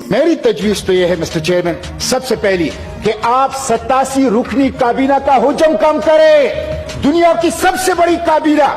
میری تجویز تو یہ ہے مسٹر چیئرمین، سب سے پہلی کہ آپ 87 رکنی کابینہ کا حجم کم کریں۔ دنیا کی سب سے بڑی کابینہ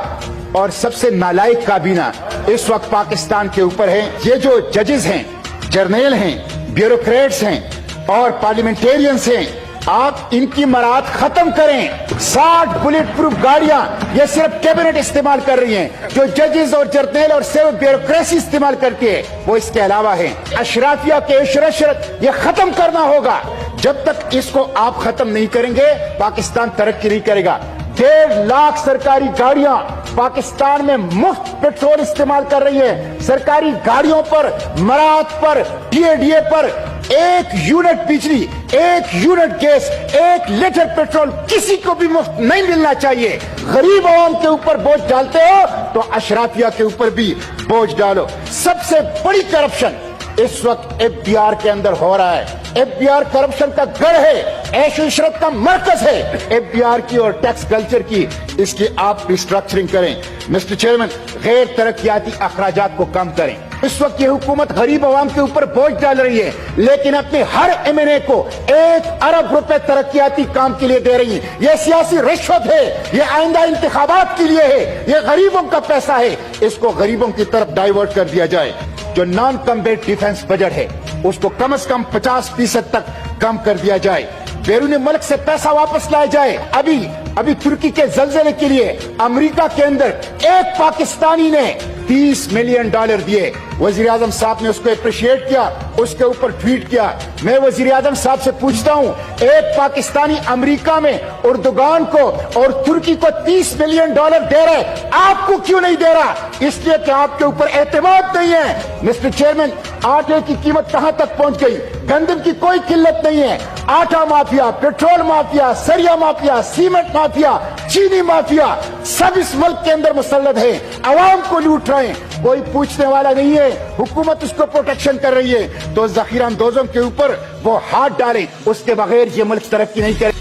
اور سب سے نالائق کابینہ اس وقت پاکستان کے اوپر ہے۔ یہ جو ججز ہیں، جرنیل ہیں، بیوروکریٹس ہیں اور پارلیمنٹیرینز ہیں، آپ ان کی مراعات ختم کریں۔ 60 بلٹ پروف گاڑیاں یہ صرف کیبنٹ استعمال کر رہی ہیں، جو ججز اور جرنیل اور سیول بیوروکریسی استعمال کرتی ہے وہ اس کے علاوہ ہیں۔ اشرافیہ کے عشرت یہ ختم کرنا ہوگا۔ جب تک اس کو آپ ختم نہیں کریں گے پاکستان ترقی نہیں کرے گا۔ 1.5 لاکھ سرکاری گاڑیاں پاکستان میں مفت پیٹرول استعمال کر رہی ہیں۔ سرکاری گاڑیوں پر، مراعات پر، ڈی اے پر 1 یونٹ بجلی، 1 یونٹ گیس، 1 لیٹر پیٹرول کسی کو بھی مفت نہیں ملنا چاہیے۔ غریب عوام کے اوپر بوجھ ڈالتے ہو تو اشرافیہ کے اوپر بھی بوجھ ڈالو۔ سب سے بڑی کرپشن اس وقت FBR کے اندر ہو رہا ہے۔ FBR کرپشن کا گڑھ ہے، عیش و عشرت کا مرکز ہے۔ FBR کی اور ٹیکس کلچر کی اس کی آپ ریسٹرکچرنگ کریں۔ مسٹر چیئرمین، غیر ترقیاتی اخراجات کو کم کریں۔ اس وقت یہ حکومت غریب عوام کے اوپر بوجھ ڈال رہی ہے، لیکن اپنے ہر MNA کو 1 ارب روپے ترقیاتی کام کے لیے دے رہی ہے۔ یہ سیاسی رشوت ہے، یہ آئندہ انتخابات کے لیے ہے، یہ غریبوں کا پیسہ ہے۔ اس کو غریبوں کی طرف ڈائیورٹ کر دیا جائے۔ جو نان کمبیٹ ڈیفنس بجٹ ہے اس کو کم از کم 50% تک کم کر دیا جائے۔ بیرون ملک سے پیسہ واپس لایا جائے۔ ابھی ترکی کے زلزلے کے لیے امریکہ کے اندر ایک پاکستانی نے $30 ملین دیے۔ وزیر اعظم صاحب نے اس کو اپریشیٹ کیا، اس کے اوپر ٹویٹ کیا۔ میں وزیر اعظم صاحب سے پوچھتا ہوں، ایک پاکستانی امریکہ میں اردوغان کو اور ترکی کو $30 ملین دے رہے، آپ کو کیوں نہیں دے رہا؟ اس لیے کہ آپ کے اوپر اعتماد نہیں ہے۔ مسٹر چیئرمین، آٹے کی قیمت کہاں تک پہنچ گئی؟ گندم کی کوئی قلت نہیں ہے۔ آٹا مافیا، پیٹرول مافیا، سریا مافیا، سیمنٹ مافیا، چینی مافیا سب اس ملک کے اندر مسلط ہے، عوام کو لوٹ رہے ہیں، کوئی پوچھنے والا نہیں ہے۔ حکومت اس کو پروٹیکشن کر رہی ہے، تو ذخیرہ اندوزوں کے اوپر وہ ہاتھ ڈالیں، اس کے بغیر یہ ملک ترقی نہیں کرے۔